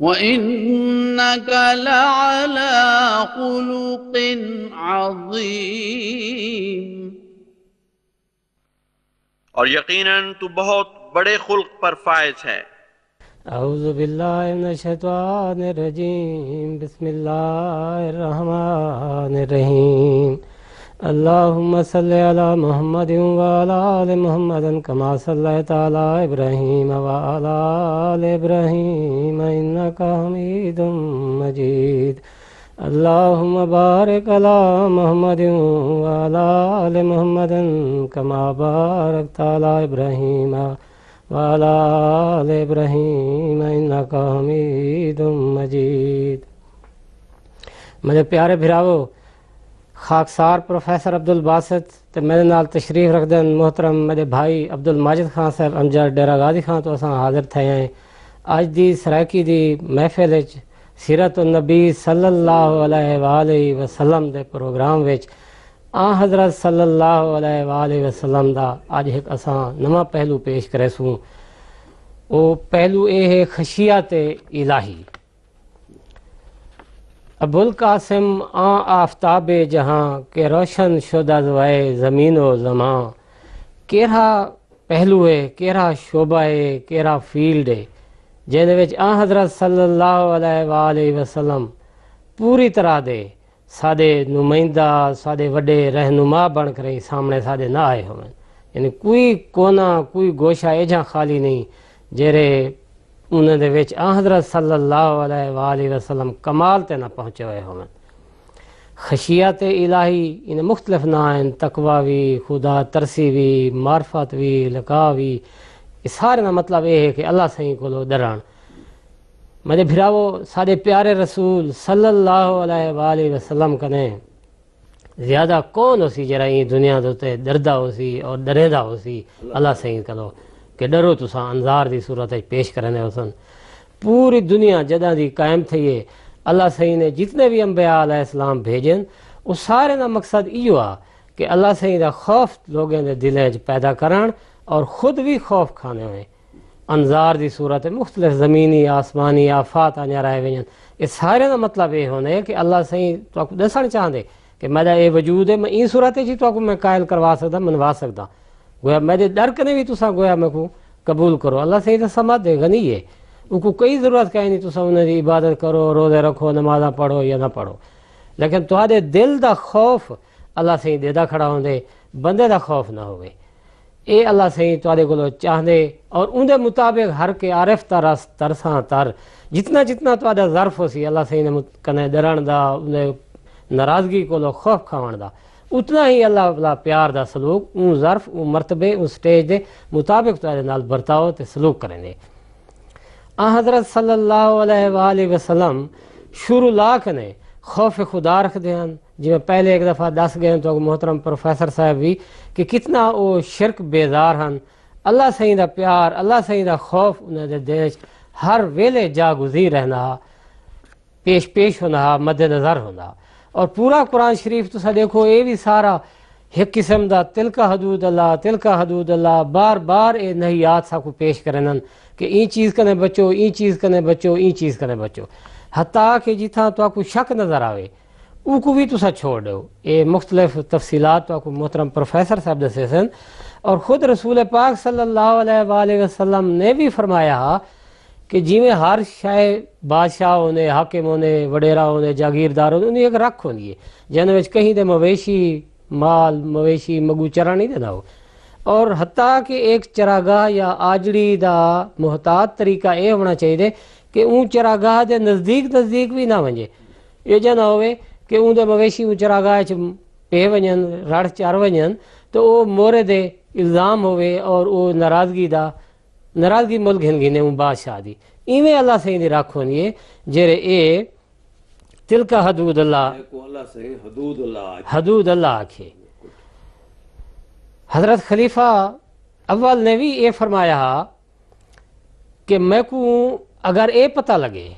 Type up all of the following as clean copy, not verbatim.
وَإِنَّكَ لَعَلَى خُلُقٍ عَظِيمٍ، اور یقیناً تو بہت بڑے خلق پر فائز ہے۔ اعوذ باللہ من الشیطان الرجیم، بسم اللہ الرحمن الرحیم۔ اللہم صلی علی محمد وعلی آل محمد کما صلیت علی ابراہیم وعلی آل ابراہیم انک حمید مجید۔ اللہم بارک علی محمد وعلی آل محمد کما بارکت علی ابراہیم وعلی آل ابراہیم انک حمید مجید۔ میرے پیارے بھراوو، خاکسار پروفیسر عبدالباسط تے میرے نال تشریف رکھدن محترم میرے بھائی عبدالماجد خان صاحب امجد ڈیرہ غازی خان تو اساں حاضر تھے ہیں اج دی سرائکی دی محفل وچ سیرت النبی صلی اللہ علیہ وآلہ وسلم دے پروگرام وچ حضرت صلی اللہ علیہ وآلہ وسلم دا اج ایک اساں نواں پہلو پیش کرے سوں۔ وہ پہلو اے ہے خشیت الہی۔ ابوالقاسم آفتاب جہاں کے روشن شدہ زوائے زمین و زمان، کیڑا پہلو ہے، کیڑا شعبہ ہے، کیڑا فیلڈ ہے جن وچ حضرت صلی اللہ علیہ وآلہ وسلم پوری طرح دے سادے نمائندہ سادے وڈے رہنما بن کر سامنے سادے نہ آئے ہوئے، یعنی کوئی کونا کوئی گوشہ ایجا خالی نہیں جیرے انہوں دے وچ حضرت صلی اللہ علیہ وآلہ وسلم کمال تے نہ پہنچے ہوئے ہوئے۔ خشیت الہی ان مختلف نام، تقوی وی، خدا ترسی وی، معرفت وی، لقاء وی، اس سارے کا مطلب یہ ہے کہ اللہ سائیں کو ڈران۔ میرے بھراو، سارے پیارے رسول صلی اللہ علیہ وآلہ وسلم کنے زیادہ کون ہو سی جرا یہ دنیا دوتے ڈردا ہو سی اور ڈریدا ہو سی اللہ سائیں کلو کہ ڈرو تساں انذار دی صورت پیش کرنے حسن۔ پوری دنیا جدہ دی قائم تھی ہے اللہ سائیں نے جتنے بھی انبیاء علیہ السلام بھیجن وہ سارے دا مقصد ایو آ کہ اللہ سائیں دا خوف لوگوں دے دلیں پیدا کرن اور خود بھی خوف کھانے ہوئے۔ انذار دی صورت مختلف زمینی آسمانی آفات آنے رہے وین، اس سارے دا مطلب یہ ہونے کہ اللہ سائیں تو آپ دسن چاہتے کہ میرا یہ وجود ہے، میں این صورت جی تو آپ کو میں قائل کروا سکتا منوا سکتا، گویا میرے ڈر کنے بھی تساں گویا میں کو قبول کرو۔ اللہ سائیں تو سمجھ دے غنی ہے، ان کو کوئی ضرورت کہیں نہیں تساں انہیں دی عبادت کرو، روزے رکھو، نمازاں پڑھو یا نہ پڑھو، لیکن تہاڈے دل دا خوف اللہ سائیں دے دا کھڑا ہوندے، بندے دا خوف نہ ہوئے۔ اے اللہ سائیں تہاڈے کولو چاہندے اور ان دے مطابق ہر کے عارف ترس ترساں تر جتنا جتنا تہاڈا ظرف ہو سی اللہ سائیں نے کنے ڈرن دا، انہیں ناراضگی کولو خوف کھاون دا، اتنا ہی اللہ والا پیار دا سلوک اون ظرف اون مرتبے اون سٹیج دے مطابق تہاڈے نال برتاؤ تے سلوک کریں دے۔ حضرت صلی اللہ علیہ وآلہ وسلم شروع لاکھ نے خوف خدا رکھ دے ہیں، جی میں پہلے ایک دفعہ دس گئے تو محترم پروفیسر صاحب بھی کہ کتنا وہ شرک بیزار ہیں، اللہ سائیں دا پیار اللہ سائیں دا خوف انہیں دے دیش ہر ویلے جا گزیر رہنا، پیش ہونا، مد نظر ہونا۔ اور پورا قرآن شریف تو سا دیکھو یہ بھی سارا ایک قسم دا تلکا حدود اللہ تلکا حدود اللہ، بار بار اے نہیات سا کو پیش کرنن کہ این چیز کنے بچو، این چیز کنے بچو، این چیز کنے بچو، حتیٰ کہ جتھاں تو آپ کو شک نظر آوے او کو بھی تسا چھوڑ دو۔ اے مختلف تفصیلات تو آپ کو محترم پروفیسر صاحب دسے سن، اور خود رسول پاک صلی اللہ علیہ وآلہ وسلم نے بھی فرمایا کہ جی میں ہر شے بادشاہ ہونے، حاکم ہونے، وڈیرا ہونے، جاگیردار ہونے، انہیں ایک رکھ ہونی ہے جن وچ کہیں دے مویشی مال مویشی مگو چرا نہیں دینا ہو، اور حتیٰ کہ ایک چراگاہ یا آجڑی دا محتاط طریقہ اے ہونا چاہیے کہ اون چراگاہ دے نزدیک بھی نہ ونجے، یہ جا نہ ہوئے کہ اون دے مویشی اون چراگاہ پہ ونجن رڑ چار ونجن تو وہ مورے دے الزام ہوئے اور وہ ناراضگی مل گھن اون بادشاہ دی۔ ایویں اللہ سائیں دی رکھ ہونی ہے جیرے اے تلکا حدود اللہ حدود اللہ آکھے۔ حضرت خلیفہ اول نے بھی یہ فرمایا کہ میں کو اگر اے پتہ لگے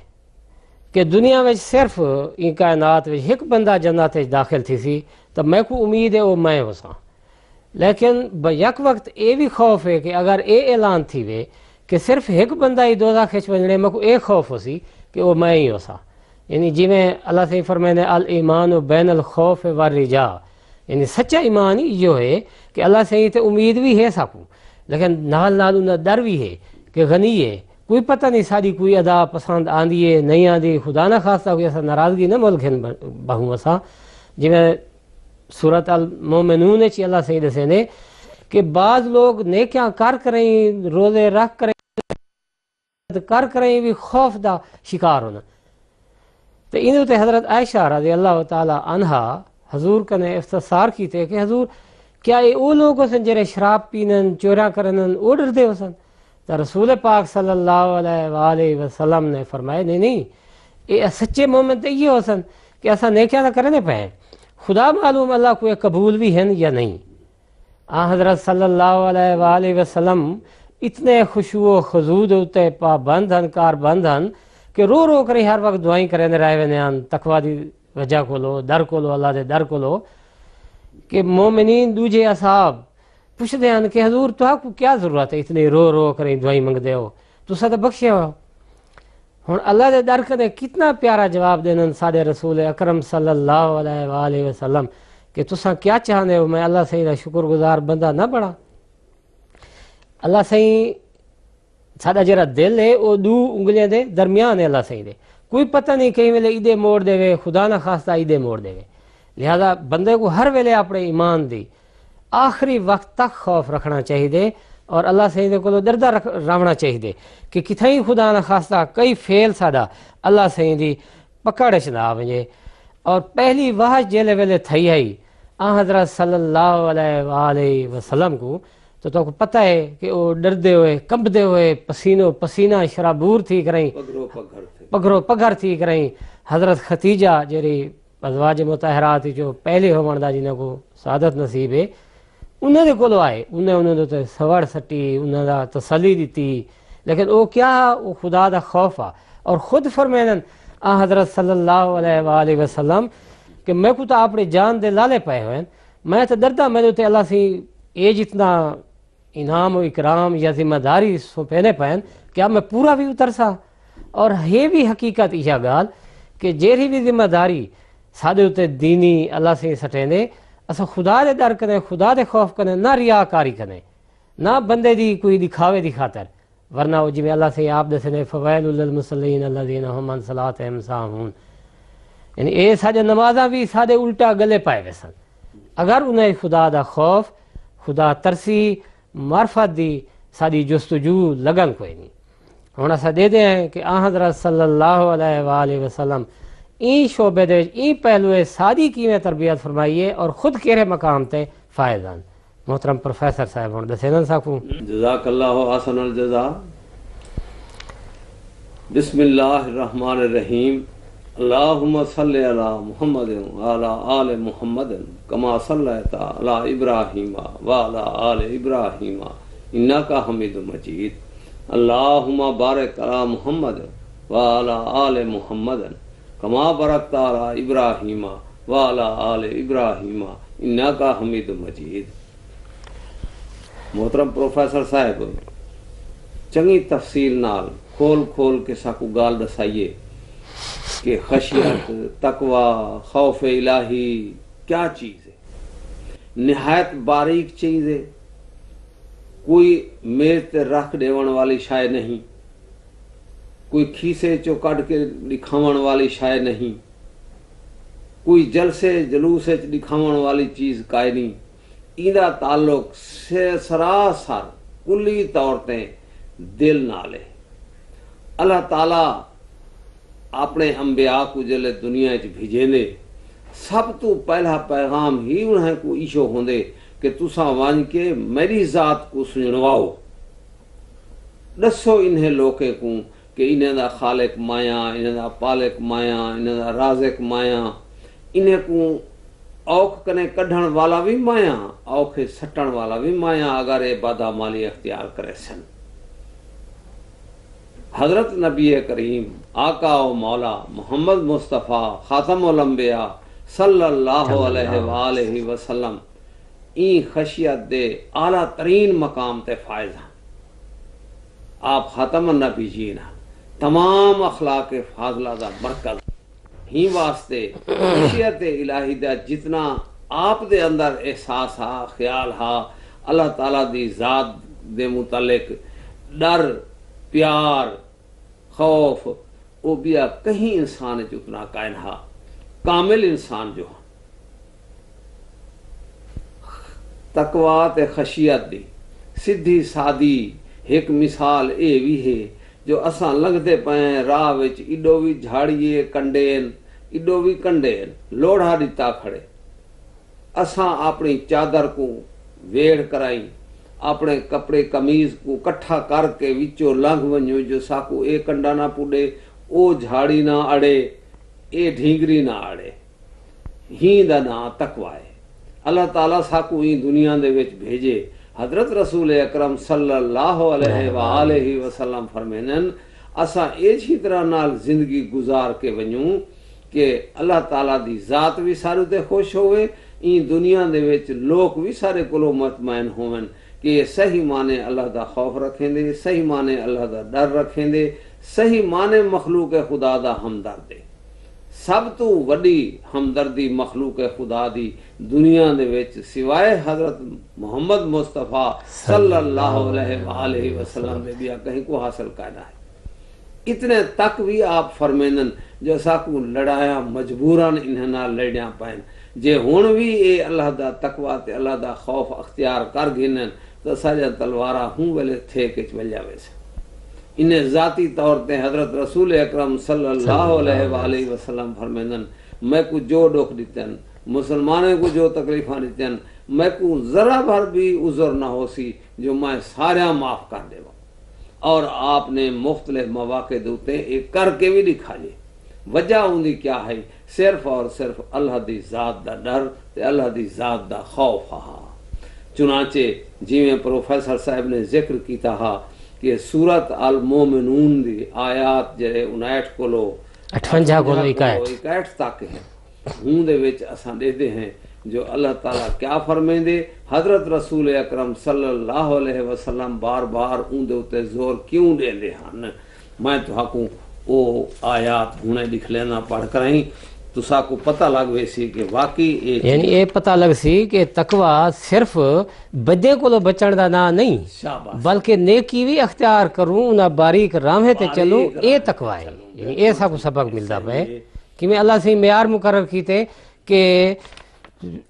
کہ دنیا میں صرف این کائنات میں ایک بندہ جنت داخل تھی سی تو میں کو امید ہے وہ میں ہو ساں، لیکن یک وقت اے بھی خوف ہے کہ اگر اے اعلان تھی وے کہ صرف ایک بندہ ہی دوزخ وچ وجنے میں کو ایک خوف ہو سی کہ وہ میں ہی ہو سا. یعنی جی میں اللہ سے فرمائے الایمان بین الخوف والرجا، یعنی سچا ایمان ہی یہ ہے کہ اللہ سے تے امید بھی ہے سکوں لیکن نال نال انہاں ڈر بھی ہے کہ غنی ہے، کوئی پتہ نہیں ساری کوئی ادا پسند آندی ہے نہیں آندی، خدا نہ خواستہ کوئی ایسا ناراضگی نہ ملکن بہوں اساں. جی میں سورۃ المومنون چ اللہ سے دسے نے کہ بعض لوگ نیکیاں کر کریں روزے رکھ کریں بھی خوف دا شکار ہونا. تو انہوں تے حضرت عائشہ رضی اللہ تعالی عنہا حضور کنے استفسار کیتے کہ حضور کیا یہ وہ لوگ سن جڑے شراب پینن چوریاں کرنن او ڈردے ہو سن؟ تو رسول پاک صلی اللہ علیہ وآلہ وسلم نے فرمایا نہیں یہ سچے مومن تے یہ ہو سن کہ ایسا نیکیاں نہ کرنے پہ خدا معلوم اللہ کو قبول بھی ہیں یا نہیں. حضرت صلی اللہ علیہ وآلہ وسلم اتنے خشوع و خضوع ہوتے پابند ہن کار بند ہن کہ رو رو کر ہر وقت دعائیں کریں رہے وے تقوی دی وجہ کو لو در کو لو اللہ دے در کو لو کہ مومنین دوجے اصحاب پوچھتے ہیں کہ حضور تو آپ کو کیا ضرورت ہے اتنے رو رو کر دعائیں منگتے ہو تو سا تو بخشے ہو. ہوں اللہ دے در کنے کتنا پیارا جواب دینا سادے رسول اکرم صلی اللہ علیہ وآلہ وسلم کہ تساں کیا چاہتے ہو میں اللہ صحیح دا شکر گزار بندہ نہ بڑا. اللہ صحیح سادہ جرا دل ہے وہ دو انگلیاں دے درمیان ہے اللہ صحیح دے کوئی پتہ نہیں کہیں ویلے ایدے موڑ دے وے خدا نہ خواستہ ایدے موڑ دے وے. لہذا بندے کو ہر ویلے اپنے ایمان دی آخری وقت تک خوف رکھنا چاہیے اور اللہ صحیح کو دردہ رہنا چاہیے کہ کتھائی خدا نہ خواستہ کئی فیل سادہ اللہ صحیح دی پکڑ چ نہ آوے. اور پہلی واحد جیلے ویلے تھئی آئی حضرت صلی اللہ علیہ وآلہ وسلم کو تو پتہ ہے کہ وہ ڈردے ہوئے کمبدے ہوئے پسینو پسینہ شرابور تھی کریں پگھرو پگھر تھی کریں. حضرت ختیجہ جیری ازواج مطہرات جو پہلے ہومن دا جنہاں کو سعادت نصیب ہے انہوں نے کولو آئے انہوں نے سوڑ سٹی انہوں نے تسلی دیتی لیکن وہ کیا وہ خدا دا خوف آ اور خود فرمینن حضرت صلی اللہ علیہ وآلہ وسلم کہ میں کو تو اپنے جان دے لالے پائے ہوئے میں تو دردہ میں تو اللہ سے یہ جتنا انعام و اکرام یا ذمہ داری سونپینے پائیں کیا میں پورا بھی اترسا. اور یہ بھی حقیقت یہ گال کہ جیری بھی ذمہ داری سادے اتنے دینی اللہ سے سٹینے اسا خدا دے در کنے خدا دے خوف کنے نہ ریاکاری کنے نہ بندے دی کوئی دکھاوے دی خاطر ورنہ وہ جی اللہ سے آپ دسنے فویل للمصلین الذین هم عن صلاتهم ساہون. یعنی اے ساجے نمازاں بھی سادے الٹا گلے پائے ویسن اگر انہیں خدا دا خوف خدا ترسی معرفت دی ساری جستجو لگن کوئی نہیں. ہن اسا دے دے ہیں کہ حضرت صلی اللہ علیہ وآلہ وسلم این شعبے دے این پہلوے سادی کیویں تربیت فرمائیے اور خود کیرے مقام تے فائدان. محترم پروفیسر صاحب ہن دسے نہ سکوں. جزاک اللہ احسن الجزاء. بسم اللہ الرحمن الرحیم. اللہم صلی علی محمد وعلی آل محمد کما صلیت علی ابراہیم وعلی آل ابراہیم انک حمید مجید. اللہم بارک علی محمد وعلی آل محمد کما بارکت علی ابراہیم وعلی آل ابراہیم انک حمید مجید. محترم پروفیسر صاحب چنگی تفصیل نال کھول کھول کے ساکو گال دسائیے کہ خشیت تقوی خوف الہی کیا چیز ہے. نہایت باریک چیز ہے، کوئی میز تے رکھ دیون والی شے نہیں، کوئی کھیسے چو کڈ کے دکھاون والی شے نہیں، کوئی جلسے جلوس دکھاون والی چیز کائے نہیں. ایدا تعلق سراسر کلی طور تے دل نال ہے. اللہ تعالی اپنے انبیاء کو جلے دنیا چ بھیجے سب تو پہلا پیغام ہی انہیں کو ایشو ہوندے کہ تساں ون کے میری ذات کو سنواؤ، دسو انہیں لوکے کو کہ انہیں دا خالق مایا، انہیں دا پالک مایا، انہیں دا رازق مایا، انہیں کو اوکھ کنے کڈھن والا بھی مایا، اوکھ سٹن والا بھی مایا اگر یہ بدعمالی اختیار کرے سن. حضرت نبی کریم آقا و مولا محمد مصطفیٰ خاتم الانبیاء صلی اللہ علیہ وآلہ وسلم این خشیت دے اعلیٰ ترین مقام تے فائز ہیں. آپ خاتم النبیین تمام اخلاق فاضلہ دا مرکز ہی واسطے خشیت الہی دا جتنا آپ دے اندر احساس ہا خیال ہا اللہ تعالیٰ دی ذات دے متعلق ڈر پیار خوف وہ بیا کہیں انسان اتنا قائم ہا کامل انسان جو تقوی تے خشیت دی سدھی سادی ایک مثال اے بھی ہے جو اساں لنگتے پائیں راہ وچ ایڈو بھی جھاڑیے کنڈین ایڈو بھی کنڈین لوڑا دیتا کھڑے اساں اپنی چادر کو ویڑ کرائیں اپنے کپڑے قمیض کو کٹھا کر کے وچوں لنگ ونجو جو ساکو اے کنڈا نہ پوڈے او جھاڑی نہ اڑے اے ڈھینگری نہ اڑے ہی دا نا تقوی ہے اللہ تعالیٰ ساکو ہی دنیا دے وچ بھیجے حضرت رسول اکرم صلی اللہ علیہ وآلہ وسلم فرمینن اساں ایسی طرح نال زندگی گزار کے ونجوں کہ اللہ تعالیٰ دی ذات بھی سارے تے خوش ہوئے این دنیا دے وچ لوگ بھی سارے کلو مطمئن ہوئن کہ یہ صحیح معنی اللہ دا خوف رکھیں دے صحیح معنی اللہ دا ڈر رکھیں دے صحیح معنی مخلوق خدا دا ہمدرد دے سب تو وڈی ہمدردی مخلوق خدا دی دنیا دے وچ سوائے حضرت محمد مصطفیٰ صلی اللہ علیہ وآلہ وسلم دے بیا کہیں کو حاصل کرنا ہے اتنے تک بھی آپ فرمینن جو ساکو لڑایا مجبوراً انہاں لڑیاں پائن جے ہون بھی اے اللہ دا تقوی تے اللہ دا خوف اختیار کر گھنن تو سارا تلوارا ہوں ویلے تھے کہ وجہ ویسے انہیں ذاتی طور تے حضرت رسول اکرم صلی اللہ علیہ وآلہ وسلم فرمینن میں کو جو ڈوک دیتن مسلمانوں کو جو تکلیفاں دیتن میں کو ذرا بھر بھی عذر نہ ہو سی جو میں سارا معاف کر دے اور آپ نے مختلف مواقع دوتے ایک کر کے بھی دکھا لے وجہ ہوندی کیا ہے صرف اور صرف اللہ دی ذات دا ڈر تے اللہ دی ذات دا خوف ہا چنانچہ جیویں پروفیسر صاحب نے ذکر کیتا ہا کہ سورت المومنون دی آیات جڑے 59 کولو 58 کولو 61 تک ہیں ہوں دے وچ اساں دیتے ہیں جو اللہ تعالیٰ کیا فرمائیں دے حضرت رسول اکرم صلی اللہ علیہ وسلم بار بار ان دے اتے زور کیوں دے دے ہن میں تو حقوں او آیات ہونے لکھ لینا پڑھ کریں تو ساکو پتہ لگ ویسی کہ واقعی یعنی اے پتہ لگ سی کہ تقوی صرف بدے کو بچن دا نا نہیں بلکہ نیکی بھی اختیار کروں انہا باریک راہیں تے چلوں اے تقوی ہے یعنی اے ساکو سبق ملدا پے کہ میں اللہ سے معیار مقرر کیتے کہ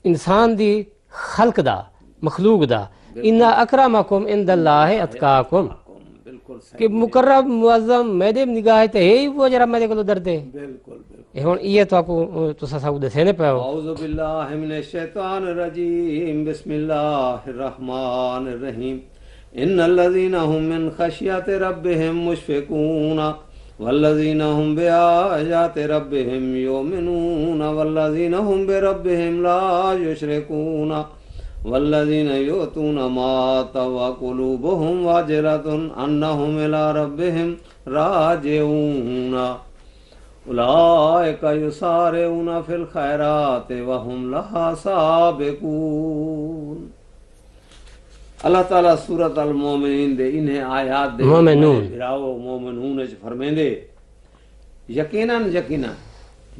انسان دی خلق دا مخلوق دا ان اکرمکم عند اللہ اتقاکم کہ مقرب معظم میرے نگاہ تے ہے وہ جرا میرے کو ڈر دے بالکل ہن یہ تو کو تسا سب دسنے پے اعوذ باللہ من الشیطان الرجیم بسم اللہ الرحمن الرحیم ان الذين هم من خشیت ربهم مشفقون والذین هم بآیات ربهم یؤمنون والذین هم بربهم لا یشرکون والذین یؤتون ما آتوا وقلوبهم واجلة انهم الی ربهم راجعون اولئک یسارعون فی الخیرات وهم لها سابقون اللہ تعالیٰ سورت المومنین دے انہیں آیات دے مومنون فرمین دے یقیناً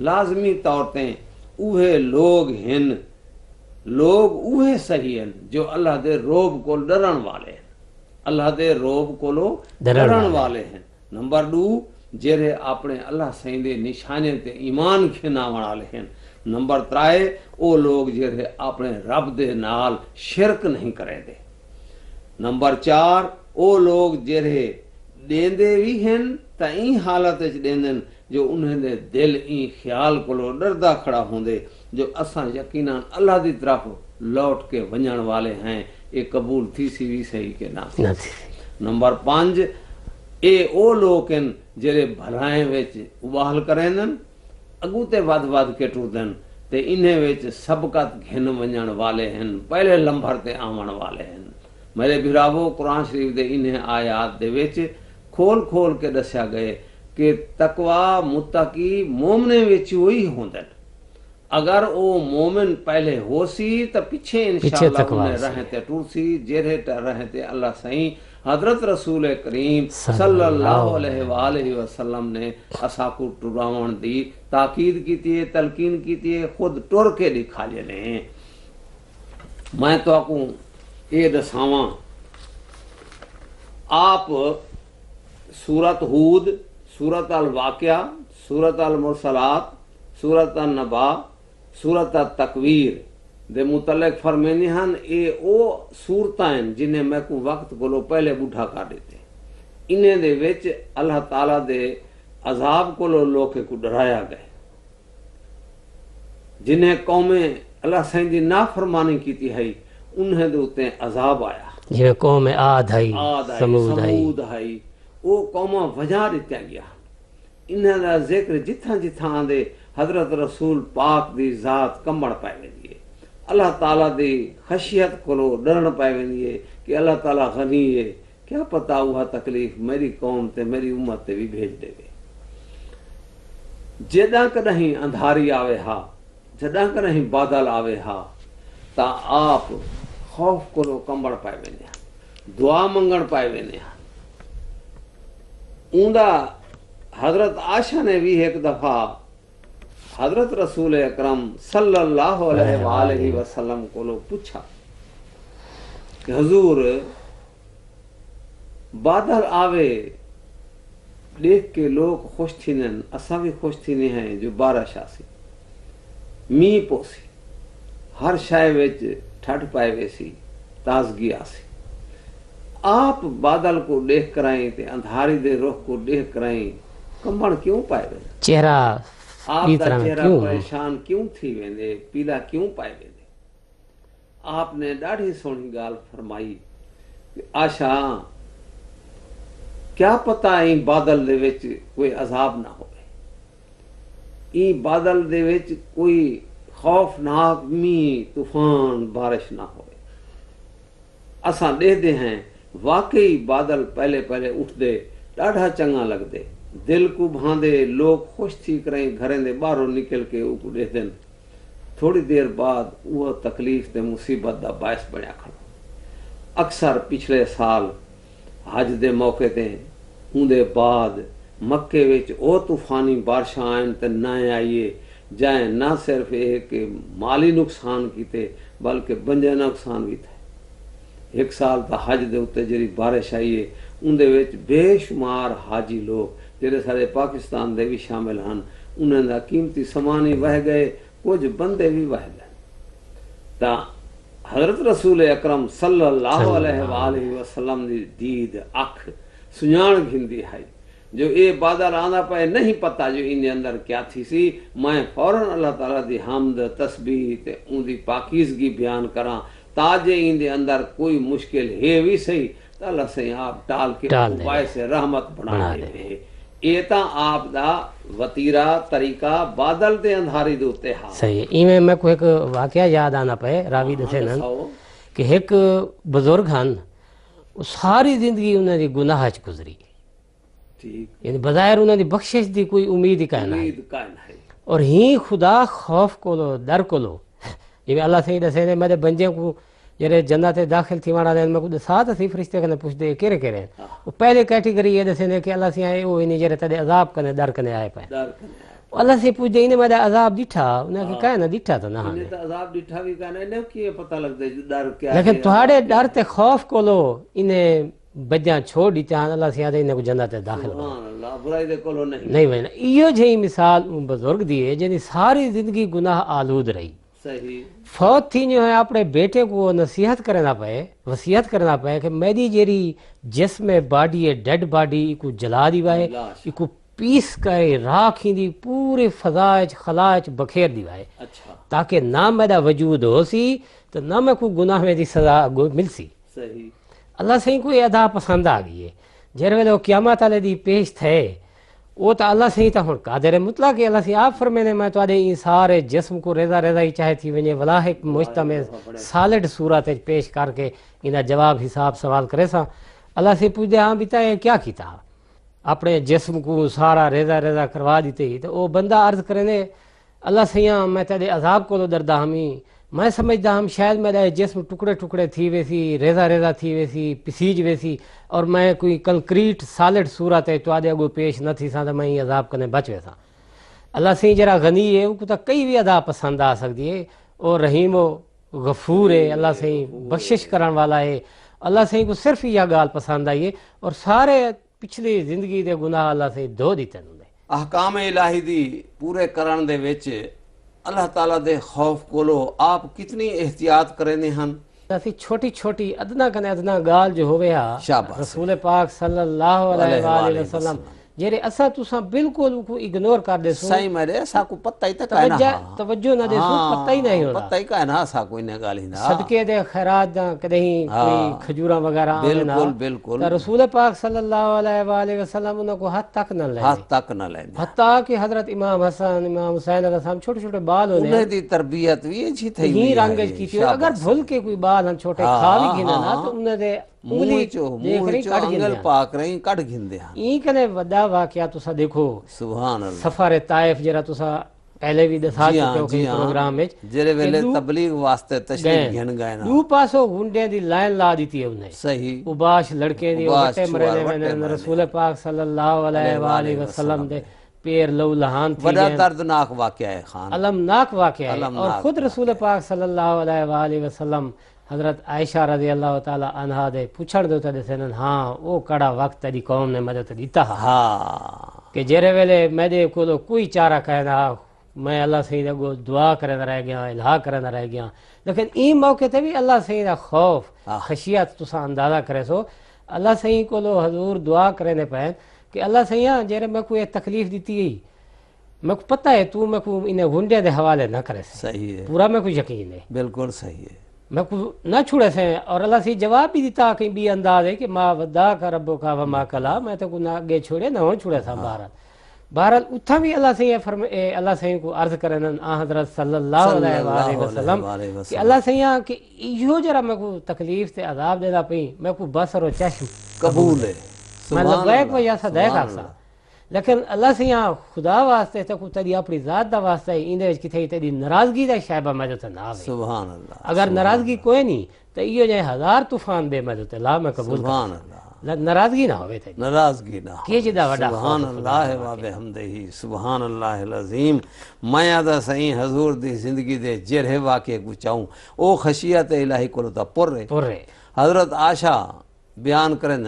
لازمی طورتیں اوہے لوگ ہیں لوگ اوہے صحیح ہیں جو اللہ دے روب کو ڈرن والے ہیں اللہ دے روب کو ڈرن والے ہیں نمبر 2 جیرے اپنے اللہ سائیں دے نشانے تے ایمان کھنا والے ہیں نمبر 3 او لوگ جیرے اپنے رب دے نال شرک نہیں کرے دے نمبر 4 او لوگ جڑے دیندے بھی ہیں تا این حالت وچ دیندن جو انہیں دے دل این خیال کو ڈردا کھڑا ہوندے جو اساں یقیناً اللہ دی طرف لوٹ کے ونجن والے ہیں یہ قبول تھی سی بھی صحیح کے نہ نمبر 5 اے او لوگ ہیں جڑے بھلائیں وچ ابال کرینن اگوں تے ود کے ٹردن تے انہیں وچ سبقت گھن ونجن والے ہیں پہلے لمبر تے آون والے ہیں میرے بھراوو قرآن شریف دے انہیں آیات دے وچ کھول کے دسیا گئے کہ تقوی متقی مومنے وچ وہی ہوندن اگر او مومن پہلے ہو سی تو پیچھے انشاءاللہ انہیں رہیں تے ٹور سی جیرے تے رہیں تے اللہ سائیں حضرت رسول کریم صلی اللہ علیہ وآلہ وسلم نے اساکو ٹراون دی تاکید کیتی ہے، تلقین کیتی ہے، خود ٹر کے دکھا لے۔ میں تو آکوں یہ دساواں آپ سورت ہود، سورت الواقعہ، سورت المرسلات، سورت النبا، سورت التکویر دے متعلق فرمینی ہن اے او صورتاں جنہیں میں کو وقت کو پہلے بوڑھا کر دیتے، انہیں دے وچ اللہ تعالیٰ دے عذاب کو لوگ کو ڈرایا گئے، جنہیں قومیں اللہ سائیں دی نافرمانی کیتی ہے انہیں دے اتے عذاب آیا، جی قوم عاد ہے، سمود ہے، وہ قوماں وجہ دیتا گیا۔ انہیں دا ذکر جتھاں جتھاں آندے حضرت رسول پاک دی ذات کمبڑ پائے ویندی ہے، اللہ تعالیٰ دی خشیت کو ڈرن پائے ویندی ہے کہ اللہ تعالیٰ غنی ہے، کیا پتا وہ تکلیف میری قوم تے میری امت تے بھی بھیج دے گے۔ جداں کدہیں اندھاری آوے ہا، جداں کدہیں بادل آوے ہا، تا آپ خوف کو کمبڑ پائے ویندے ہیں، دعا منگن پائے ویندے ہیں۔ اوندا حضرت عائشہ نے بھی ایک دفعہ حضرت رسول اکرم صلی اللہ علیہ وآلہ وسلم کو پوچھا کہ حضور بادل آوے دیکھ کے لوگ خوش تھینے، اساں بھی خوش تھینے ہیں جو بارش آسی، می پوسی، ہر شے وچ ٹھڈ پائے ویسی، تازگی آسی۔ آپ بادل کو دیکھ کرائیں تے اندھاری دے رخ کو دیکھ کرائیں کمبڑ کیوں پائے ویندے؟ چہرہ آپ دا چہرہ پریشان کیوں تھی ویندے، پیلا کیوں پائے ویندے؟ آپ نے ڈاڑھی سونی گال فرمائی کہ آشا کیا پتہ این بادل دے وچ کوئی عذاب نہ ہوئے، این بادل دے وچ کوئی خوفناک می طوفان بارش نہ ہوئے۔ اساں دے دے ہیں واقعی بادل پہلے پہلے اٹھ دے ڈاڑھا چنگا لگ دے، دل کو بھاندے، لوگ خوش تھی کریں گھریں دے باہروں نکل کے او کو دے دیں، تھوڑی دیر بعد وہ تکلیف دے مصیبت دا باعث بنیا کھڑا۔ اکثر پچھلے سال حج دے موقع تے اون دے بعد مکے وچ او طوفانی بارشاں آئیں تے نہ آئیے جائیں، نہ صرف یہ کہ مالی نقصان کیتے بلکہ بنجے نقصان بھی تھے۔ ایک سال تا حج دے اتے جری بارش آئیے ان دے وچ بے شمار حاجی لوگ جڑے سارے پاکستان دے بھی شامل ہن، انہاں دا قیمتی سامان ہی وہ گئے، کچھ بندے بھی وہ گئے۔ تا حضرت رسول اکرم صلی اللہ علیہ وآلہ وسلم دی دید اکھ سنجان گھندی ہے جو اے بادل آنا پائے نہیں پتا جو ان اندر کیا تھی سی، میں فوراً اللہ تعالیٰ دی حمد تسبیح تے ان دی پاکیزگی بیان کراں تاجے ان دے اندر کوئی مشکل ہے بھی صحیح تو اللہ سے آپ ٹال کے باعث رحمت بنا دے۔ اے تا آپ دا وطیرہ طریقہ بادل تے اندھاری دے اتے ہاں صحیح۔ ایویں میں کو ایک واقعہ یاد آنا پئے، راوی دسے نن کہ ایک بزرگ ہن ساری زندگی انہاں دی گناہ چ گزری، یعنی بظاہر انہاں دی بخشش دی کوئی امید ہی کائن ہے، اور ہی خدا خوف کولو ڈر کولو جی اللہ سے دسے نے میرے بنجے کو جڑے جنت داخل تھی وانا دے میں کو دسا تے فرشتے کنے پوچھ دے کیرے کیرے وہ پہلے کیٹیگری یہ دسے نے کہ اللہ سے آئے او نہیں جڑے تے عذاب کنے ڈر کنے آئے پے، اللہ سے پوچھ دے نے میں عذاب ڈٹھا انہاں کہ کہنا ڈٹھا تو نہ نے تے عذاب ڈٹھا بھی کہنا نے کی پتہ لگ دے ڈر کیا، لیکن تہاڑے ڈر تے خوف کولو انہیں بجاں چھوڑ دیتا اللہ سے آدھے انہیں کو جنت داخل ہو اللہ برائی دے کولو نہیں وینا۔ ایو جہی مثال بزرگ دیئے جنہی ساری زندگی گناہ آلود رہی، فوت تھی جو ہے اپنے بیٹے کو نصیحت کرنا پائے، وصیت کرنا پائے کہ میری جیری جسم باڈی ہے ڈیڈ باڈی کو جلا دیوائے، کو پیس کرے راکھ دی پورے فضائچ خلاچ بکھیر دیوائے تاکہ نہ میرا وجود ہو سی تو نہ میں کو گناہ میں دی سزا مل سی۔ اللہ سے کوئی ادا پسند آ گئی ہے جہر ویلے وہ قیامت والے دی پیش تھے وہ تو اللہ سے ہی تا ہن قادر مطلق کہ اللہ سے آپ فرمینے میں تو آدھے ان سارے جسم کو ریزہ ریزہ ہی چاہے تھی ونجے ولا ایک مجتمع سالڈ صورت پیش کر کے انہا جواب حساب سوال کرے سا اللہ سے پوچھ دے ہاں بیتا ہے کیا کیتا اپنے جسم کو سارا ریزہ ریزہ کروا دیتے ہی تو وہ بندہ عرض کرنے اللہ سے ہاں میں تیرے عذاب کو دردہ ہمیں میں سمجھدا ہم شاید میرا جسم ٹکڑے ٹکڑے تھی ویسی ریزا ریزا تھی ویسی پسیج ویسی اور میں کوئی کنکریٹ سالڈ صورت ہے تو آدھے اگو پیش نہ تھی ساں تو میں عذاب کنے بچ ویسا اللہ سیں جرا غنی ہے وہ تو کئی بھی ادا پسند آ سکتی ہے اور رحیم و غفور ہے اللہ سیں بخشش کرن والا ہے اللہ سیں کو صرف یہ گال پسند آئی ہے اور سارے پچھلی زندگی دے گناہ اللہ سے دھو دیتے ہیں احکام الہی دی پورے کرن دے وچ اللہ تعالیٰ دے خوف کولو آپ کتنی احتیاط کرنے ہن اسی چھوٹی چھوٹی ادنا کنے ادنا گال جو ہوئے ہا شاباش رسول پاک صلی اللہ علیہ وآلہ وسلم جیرے اسا تساں بالکل کو اگنور کر دے سو صحیح میرے اسا کو پتہ ہی تک ہے نا توجہ نہ دے سو پتہ ہی نہیں ہوتا پتہ ہی کا ہے نا اسا کوئی نہ گالی نا صدقے دے خیرات دا کدیں کوئی کھجوراں وغیرہ بالکل بالکل تو رسول پاک صلی اللہ علیہ وآلہ وسلم انہوں کو ہاتھ تک نہ لے ہاتھ تک نہ لے حتیٰ کہ حضرت امام حسن امام حسین علیہ السلام چھوٹے چھوٹے بال ہونے انہیں دی تربیت بھی اچھی تھی ہی رنگج کی تھی اگر بھول کے کوئی بال ہم چھوٹے کھا بھی گھنا نا تو انہیں دے انگلی دیکھ رہی کٹ انگل پاک رہی کٹ گھندے ہاں این کنے ودا واقعہ تسا دیکھو سبحان اللہ سفر طائف جرا تسا پہلے بھی دسا چکے ہو کہ پروگرام میں جرے ویلے تبلیغ واسطے تشریف گھن گئے نا دو پاسو گھنڈے دی لائن لا دیتی ہے انہیں صحیح اباش لڑکے دی وٹے مرے نے رسول پاک صلی اللہ علیہ وآلہ وسلم دے پیر لو لہان تھی بڑا دردناک واقعہ ہے خان علمناک واقعہ ہے اور خود رسول پاک صلی اللہ علیہ وآلہ وسلم حضرت عائشہ رضی اللہ تعالی عنہ دے پوچھڑ دو تے سنن ہاں وہ کڑا وقت تیری قوم نے مدد دیتا ہاں کہ جیرے ویلے میرے کو کوئی چارہ کہنا میں اللہ سے کو دعا کرنا رہ گیا الہا کرنا رہ گیا لیکن این موقع تے بھی اللہ سے خوف خشیت تسا اندازہ کرے سو اللہ سے کو لو حضور دعا کرنے پہ کہ اللہ سے جیرے میں کو یہ تکلیف دیتی ہے میں کو پتہ ہے تو میں کو انہیں گھنڈے دے حوالے نہ کرے صحیح ہے پورا میں کو یقین ہے بالکل صحیح ہے میں کو نہ چھوڑے سے اور اللہ سے جواب بھی دیتا کہیں بھی انداز ہے کہ ما ودا کا ربو کا وما کلا میں تو کو نہ آگے چھوڑے نہ ہوں چھوڑے سا بہرحال اتھا بھی اللہ سے اللہ سے کو عرض کرن حضرت صلی اللہ علیہ وآلہ وسلم کہ اللہ سے کہ یہ جرا میں کو تکلیف تے عذاب دینا پئی میں کو بصر و چشم قبول ہے میں لبیک و یا صدیق آسا لیکن اللہ سے خدا واسطے تو کو تیری اپنی ذات دا واسطے ایندے وچ کتھے تیری ناراضگی دا شائبہ میں تے نہ آوے سبحان اللہ اگر ناراضگی کوئی نہیں تو یہ جو ہزار طوفان دے میں تے لا میں قبول سبحان اللہ ناراضگی نہ ہوے تے ناراضگی نہ کہ جدا وڈا سبحان اللہ و بحمدہ سبحان اللہ العظیم میں ادا صحیح حضور دی زندگی دے جرے واقعے کو چاہوں او خشیت الہی کو تا پر حضرت عائشہ بیان کرن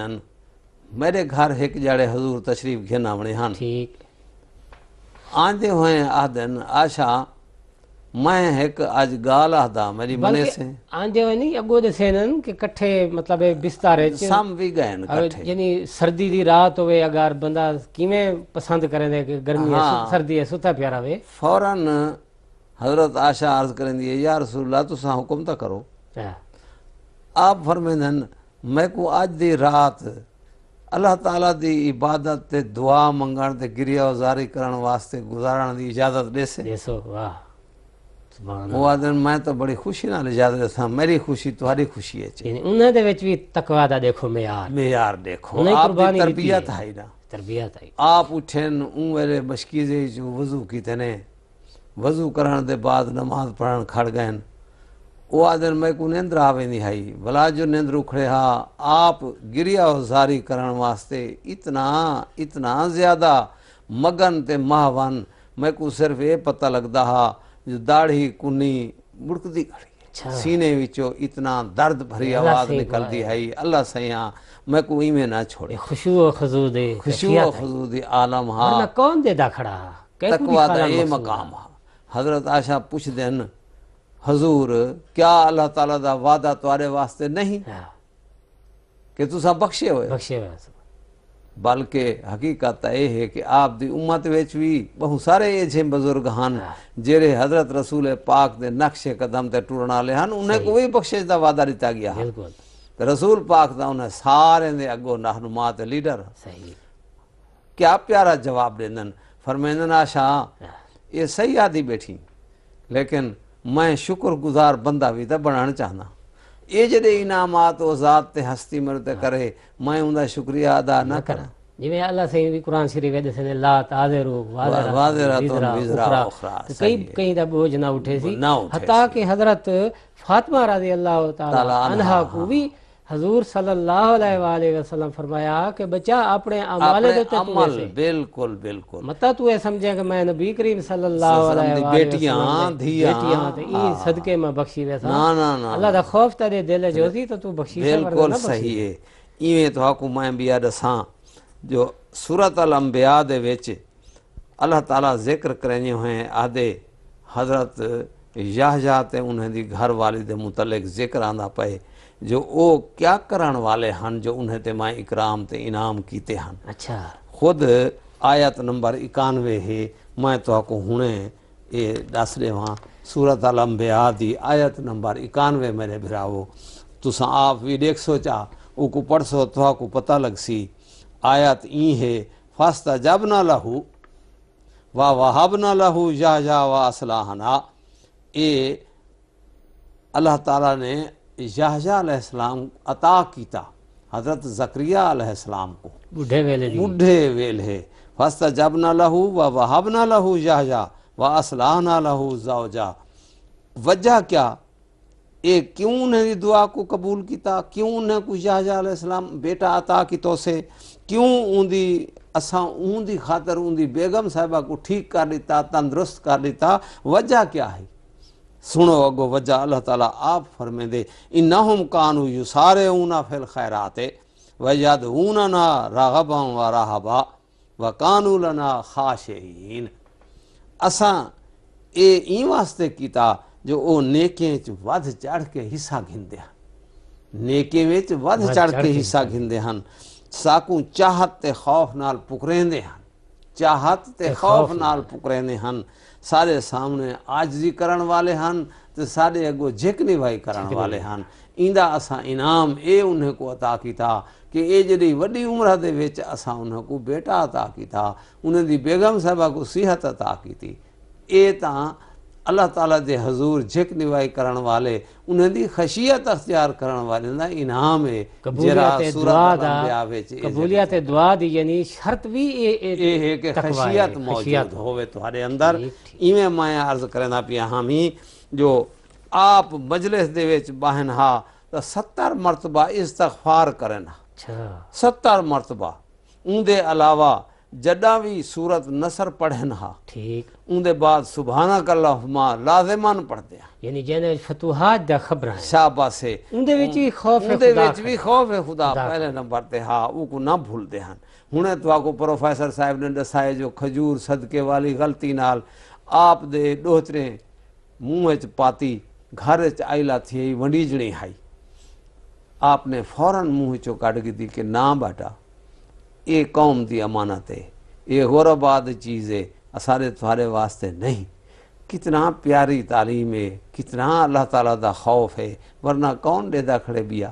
میرے گھر ایک جڑے حضور تشریف گھن آونے ہن ٹھیک آندے ہوئے آدن عائشہ میں ایک آج گال آدھا میری منے سے آندے ہوئے نہیں اگو دے سینن کہ کٹھے مطلب بستارے سام بھی گئے کٹھے یعنی سردی دی رات ہوئے اگر بندہ کیویں پسند کریں دے کہ گرمی ہے سردی ہے ستا پیارا ہوئے فوراً حضرت عائشہ عرض کریں دیئے یا رسول اللہ تو ساں حکم تا کرو آپ فرمیدن میں کو آج دی رات اللہ تعالیٰ دی عبادت تے دعا منگان تے گریہ وزاری کرن واسطے گزارن دی اجازت دے سے دیسو واہ سبحان وہ آدن میں تو بڑی خوشی نہ اجازت دے سا میری خوشی تمہاری خوشی ہے یعنی انہیں دے وچ بھی تقوی دا دیکھو معیار دیکھو آپ دی تربیت ہے نا تربیت ہے آپ اٹھن اون ویلے بشکیزے جو وضو کی تنے وضو کرن دے بعد نماز پڑھن کھڑ گئن وہ آدن میں کو نیندر آوے نہیں آئی بلا جو نیندر اکھڑے ہاں آپ گریہ وزاری کرن واسطے اتنا زیادہ مگن تے ماہون میں کو صرف یہ پتہ لگدا ہا جو داڑھی کنی مڑکدی کھڑی سینے وچوں اتنا درد بھری آواز نکل دی ہے اللہ سیاں میں کو ایمیں نہ چھوڑے خشوع و خضوع دے عالم ہاں ورنہ کون دے دا کھڑا ہا تقوی دا اے مقام ہا حضرت عائشہ پوچھ دین حضور کیا اللہ تعالیٰ دا وعدہ تمہارے واسطے نہیں کہ تسا بخشے ہوئے بلکہ حقیقت یہ ہے کہ آپ دی امت ویچ بھی بہت سارے ایجھے بزرگ ہن جیرے حضرت رسول پاک دے نقش قدم تے ٹورنا لے ہن انہیں کوئی بخشش دا وعدہ دیتا گیا ہے رسول پاک دا انہیں سارے دے اگو رہنمات لیڈر کیا پیارا جواب دیندن فرمیندن عائشہ یہ صحیح آدھی بیٹھی لیکن میں شکر گزار بندہ بھی تا بنانا چاہنا یہ جڑے انعامات و ذات تے ہستی مرتے کرے میں ان دا شکریہ ادا نہ کرا جویں اللہ سے بھی قرآن شریف دسے نے لا تعذروا وازرۃ وزر اخری، کئی دا بوجھ نہ اٹھے سی، نہ اٹھے حتیٰ کہ حضرت فاطمہ رضی اللہ تعالی عنہا کو بھی حضور صلی اللہ علیہ وآلہ وسلم فرمایا کہ بچہ اپنے اعمال دے تے عمل بالکل بالکل متا تو اے سمجھے کہ میں نبی کریم صلی اللہ علیہ وآلہ بیٹیاں بیٹیاں تے ای صدقے میں بخشی ویسا نہ اللہ دا خوف تے دل جو سی تو بخشی سے بالکل صحیح ہے۔ ایویں تو کو میں بھی دساں جو سورۃ الانبیاء دے وچ اللہ تعالیٰ ذکر کرنے ہوئے آدھے حضرت یحییٰ تے انہیں دی گھر والی دے متعلق ذکر آندا پئے جو او کیا کرن والے ہن جو انہیں تے میں اکرام تے انعام کیتے ہن۔ اچھا خود آیت نمبر 91 ہے، میں تو کو ہنے اے دس دے وہاں سورۃ الانبیاء دی آیت نمبر 91 میرے بھراؤ، تساں آپ بھی دیکھ سوچا او کو پڑھ سو تو کو پتہ لگ سی۔ آیت این ہے فاستجبنا لہو ووہبنا لہو یحییٰ واصلحنا، اے اللہ تعالیٰ نے یحییٰ علیہ السلام عطا کیتا حضرت زکریا علیہ السلام کو بوڑھے ویلے دی بوڑھے ویلے، فاستجبنا لہو ووہبنا لہو یحییٰ واصلحنا لہو زوجہ۔ وجہ کیا؟ اے کیوں انہیں دعا کو قبول کیتا، کیوں انہیں کو یحییٰ علیہ السلام بیٹا عطا کیتو سے، کیوں اون دی اساں اون دی خاطر اون دی بیگم صاحبہ کو ٹھیک کر دیتا، تندرست کر دیتا، وجہ کیا ہے؟ سنو اگو وجہ اللہ تعالیٰ آپ فرمے دے انہم کانوا یسارعون فی الخیرات ویدعوننا رغبا ورہبا وکانوا لنا خاشعین۔ اساں اے این واسطے کیتا جو او نیکیں چ ود چڑھ کے حصہ گھندے ہن، نیکیں وچ ود چڑھ کے حصہ گھندے ہن، ساکوں چاہت تے خوف نال پکریندے ہن، چاہت تے خوف نال پکریندے ہن، سارے سامنے عاجزی کرن والے ہن تے سارے اگو جھکنی وائی کرن والے ہن۔ ایندا اساں انعام اے انہیں کو عطا کیتا کہ اے جڑی وڈی عمرہ دے وچ اساں انہیں کو بیٹا عطا کیتا، انہیں دی بیگم صاحبہ کو صحت عطا کیتی، اے تاں اللہ تعالیٰ دے حضور جھک نوائی کرن والے انہیں دی خشیت اختیار کرن والے دا انعام ہے۔ قبولیت دعا دا قبولیت دعا دی یعنی شرط بھی اے ہے کہ خشیت موجود ہوئے تمہارے اندر۔ ایویں میں عرض کرنا پیا ہمیں جو آپ مجلس دے وچ باہن ہا تو 70 مرتبہ استغفار کرنا، 70 مرتبہ، ان دے علاوہ جڈا بھی سورت نصر پڑھن ہا ٹھیک، ان دے بعد سبحانک اللہم لازمان پڑھ دیا، یعنی جنہیں فتوحات دا خبر ہے شابہ سے ان دے وچ بھی خوف ان دے وچ بھی خوف خدا پہلے نمبر تے ہا او کو نہ بھول دے ہن۔ ہنے تو کو پروفیسر صاحب نے دسائے جو کھجور صدقے والی غلطی نال آپ دے ڈوترے منہ وچ پاتی گھر وچ آئیلا تھی ونڈیجڑی ہائی، آپ نے فوراً منہ چو کٹ گئی کہ نہ بیٹا اے قوم دی امانت ہے، اے غرباد چیز ہے، اسارے تمہارے واسطے نہیں۔ کتنا پیاری تعلیم ہے، کتنا اللہ تعالیٰ دا خوف ہے، ورنہ کون دے دا کھڑے بیا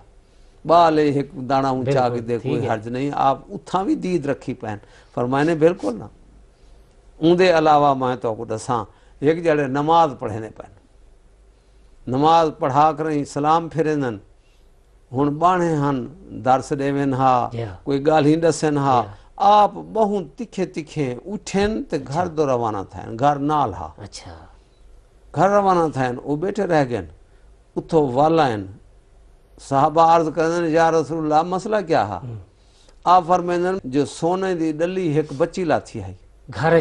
بالے ایک دانا اونچا کے دے کوئی حرج نہیں، آپ اتھاں بھی دید رکھی پہن فرمائنے بالکل نہ۔ ان دے علاوہ میں تو کو دساں ایک جڑے نماز پڑھنے پہن، نماز پڑھا کریں سلام پھرنن، ہن بانے ہن درس دیوین ہا کوئی گالیں دسن ہا، آپ بہت تکھے تکھے اٹھیں تے گھر دو روانہ تھائیں، گھر نال ہا، اچھا گھر روانہ تھائیں، وہ بیٹھے رہ گئن اتھو والائن، صحابہ عرض کرنے یا رسول اللہ مسئلہ کیا ہا؟ آپ فرمائن جو سونے دی ڈلی ایک بچی لاتی ہے، گھر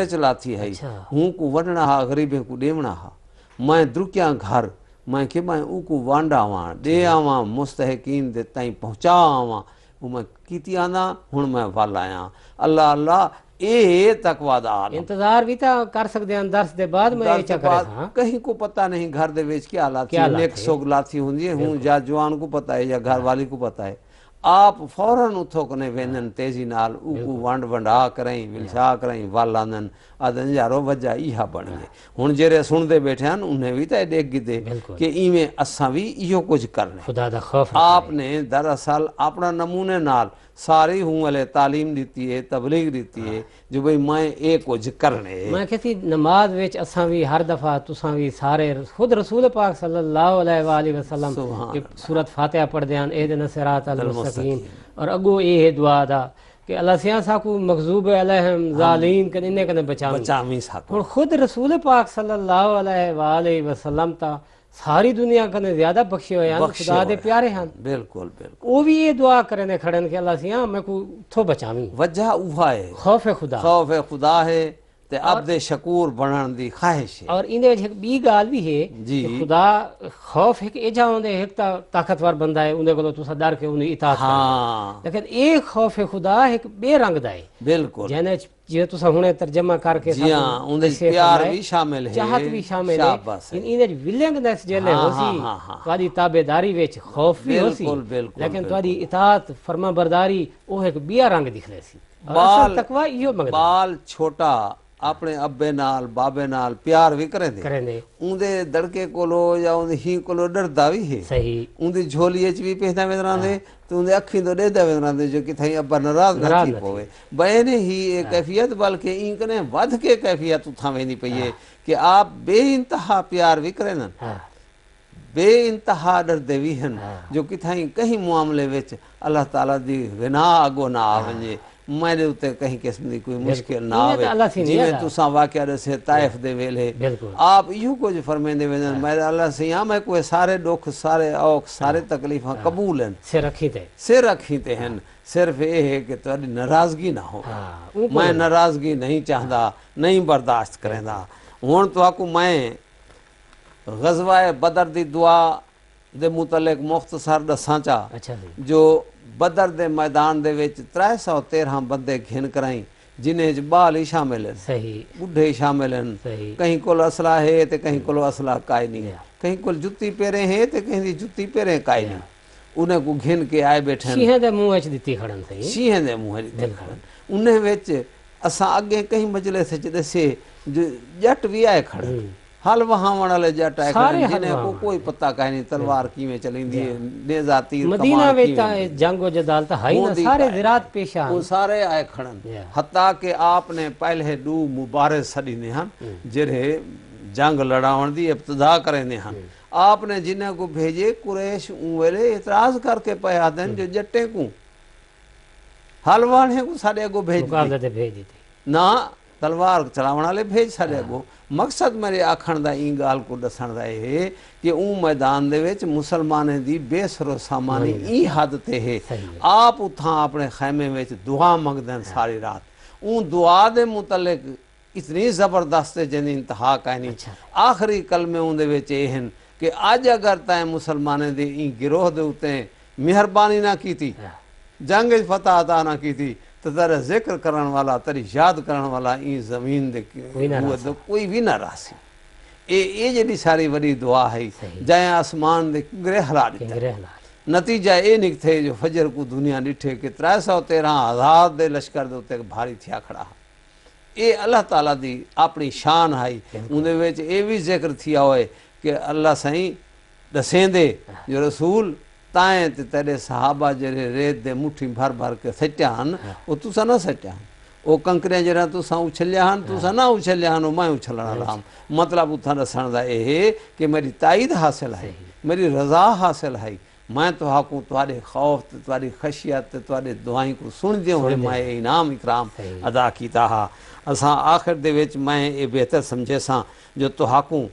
چلاتی ہے، ہوں کو وڈنا ہا غریبیں کو دیونا ہا، میں درکیاں گھر میں کہ میں او کو وانڈا آواں دے آواں مستحقین دے تائیں پہنچا آواں، وہ میں کیتی آنا ہن میں وال آیا۔ اللہ اللہ اے تقوی دار انتظار بھی تا کر سکتے ہیں درس دے بعد میں یہ چکر ہے، کہیں کو پتہ نہیں گھر دے ویچ کیا لاتی ہے، نیک سوگ لاتی ہوندی ہے، ہوں یا جوان کو پتہ ہے یا گھر والی کو پتہ ہے، آپ فوراً اتھو کنے وینن تیزی نال او کو وانڈ ونڈا کریں ولشا کریں والاندن آدھن یارو وجہ ایہا بن گئے۔ ہن جیرے سن دے بیٹھے ہیں انہیں بھی تے دیکھ گی دے کہ ایویں اساں بھی ایہو کچھ کرنے۔ خدا دا خوف آپ نے دراصل اپنا نمونے نال ساری ہوں والے تعلیم دیتی ہے، تبلیغ دیتی ہے جو بھئی میں ایک کچھ کرنے۔ میں کہتی نماز ویچ اساں بھی ہر دفعہ تساں بھی سارے خود رسول پاک صلی اللہ علیہ وآلہ وسلم سورت فاتحہ پڑھ دیاں اہدنا الصراط المستقیم اور اگو یہ دعا دا کہ کہ اللہ سیاں ساکو مغضوب علیہم ظالین کنے کنے بچاویں ساکو اور خود رسول پاک صلی اللہ علیہ وآلہ وسلم تا ساری دنیا کنے زیادہ بخشے ہوئے ہیں خدا دے پیارے ہیں بالکل بالکل وہ بھی یہ دعا کرنے کھڑن کہ اللہ سیاں میں کو تھو بچاویں وجہ اوہا ہے خوف خدا خوف خدا ہے تے عبد شکور بنن دی خواہش ہے اور اندے ایک بی گال بھی ہے جی کہ خدا خوف ایک ایجا ہوندے ایک تا طاقتور بندہ ہے اندے کو تو ڈر کے انہیں اطاعت کرنا ہاں لیکن ایک خوف خدا ایک بے رنگ دا ہے بالکل جنے جی تسا ہنے ترجمہ کر کے جی ہاں اندے پیار بھی شامل ہے چاہت بھی شامل ہے شاباش ان ولنگنس جلے ہوسی تواڈی تابعداری وچ خوف بھی ہوسی لیکن تواڈی اطاعت فرما برداری وہ ایک بیا رنگ دکھلے سی بال تقوی ایو منگدا بال چھوٹا اپنے ابے نال بابے نال پیار بھی کریں دے کریں دے اندے دڑکے کولو یا اندے ہی کولو ڈردا بھی ہے صحیح اندی جھولی اچ بھی پہندا ویندران دے تو اندے اکھیں تو ڈیدا ویندران دے جو کہ تھئی ابا ناراض نہ تھی پوے بہنے ہی ایک کیفیت بلکہ این کنے ود کے کیفیت تھا ویندی پئی ہے کہ آپ بے انتہا پیار بھی کریں نا بے انتہا ڈردے بھی ہیں جو کہ تھائیں کہیں معاملے وچ اللہ تعالیٰ دی غنا اگو نہ آونجے میرے اتے کہیں قسم دی کوئی مشکل نہ آوے جی میں تساں واقعہ رسے طائف دے ویلے آپ یوں کچھ فرمین دے ویلے میرے اللہ سے یہاں میں کوئی سارے دکھ سارے اوکھ سارے تکلیفاں قبول ہیں سے رکھیتے ہیں صرف یہ ہے کہ تاری ناراضگی نہ ہو میں ناراضگی نہیں چاہتا نہیں برداشت کریں دا ہون تو آکو میں غزوہ بدر دی دعا دے متعلق مختصر دساں چا جو بدر دے میدان دے وچ 313 بندے گھن کرائیں جنہیں بال ہی شامل ہیں بڈھے ہی شامل ہیں کہیں کول اسلحہ ہے تے کہیں کول اسلحہ کائے نہیں کہیں کول جتی پیرے ہیں تے کہیں دی جتی پیرے کائے نہیں انہیں کو گھن کے آئے بیٹھے ہیں شیہیں دے منہ اچ دتی کھڑن شیہیں دے منہ اچ دتی کھڑن انہیں وچ اساں اگے کہیں مجلس وچ دسے جٹ بھی آئے کھڑن حال وہاں والے جٹ آئے کھڑن جنہیں کو کوئی پتہ کہیں نہیں تلوار کیویں چلیں دی نیزہ تیر مدینہ وچ جنگ و جدال تا ہائی نہ سارے زراعت پیش آن وہ سارے آئے کھڑن حتیٰ کہ آپ نے پہلے دو مبارز سڑی نے ہن جرے جنگ لڑاون دی ابتدا کریں نے ہن آپ نے جنہیں کو بھیجے قریش ویلے اعتراض کر کے پیا دن جو جٹے کو حلوانے کو سارے کو بھیج دی نہ تلوار چلاونا لے بھیج سارے کو مقصد میرے آکھن دا این گال کو دسن دا ہے کہ اون میدان دے وچ مسلمانے دی بے سر و سامانی این حد تے ہے آپ اتھاں اپنے خیمے وچ دعا منگ دیں ساری رات اون دعا دے متعلق اتنی زبردست جن انتہا کہنی آخری کلمے اون دے وچ یہ ہیں کہ آج اگر تائیں مسلمانے دے این گروہ دے ہوتے مہربانی نہ کی تھی جنگ فتح عطا نہ کی تھی تو تیرا ذکر کرن والا تیری یاد کرن والا این زمین دے کوئی بھی نہ راسی اے جڑی ساری بڑی دعا ہے جائیں آسمان دے گرہ ہلا دیتا نتیجہ اے نکتے جو فجر کو دنیا نٹھے کہ 313,000 دے لشکر دے ہوتے بھاری تھیا کھڑا اے اللہ تعالیٰ دی اپنی شان ہے اندے ویچ اے بھی ذکر تھیا ہوئے کہ اللہ سائیں دسیں دے جو رسول تائیں تیرے صحابہ جرے ریت دے مٹھی بھر بھر کے سچیا ہن وہ تسا نہ سچیا ہن وہ کنکریں جرہ تسا اچھلیا ہن تسا نہ اچھلیا ہن میں اچھلنا رہا ہوں مطلب اتھا رسن دا اے ہے کہ میری تائید حاصل ہے میری رضا حاصل ہے میں تو حقوں توارے خوف تواری خشیت توارے دعائیں کو سن دیوں ہوئے میں انعام اکرام ادا کیتا ہا اساں آخر دے وچ میں اے بہتر سمجھے ساں جو تو حقوں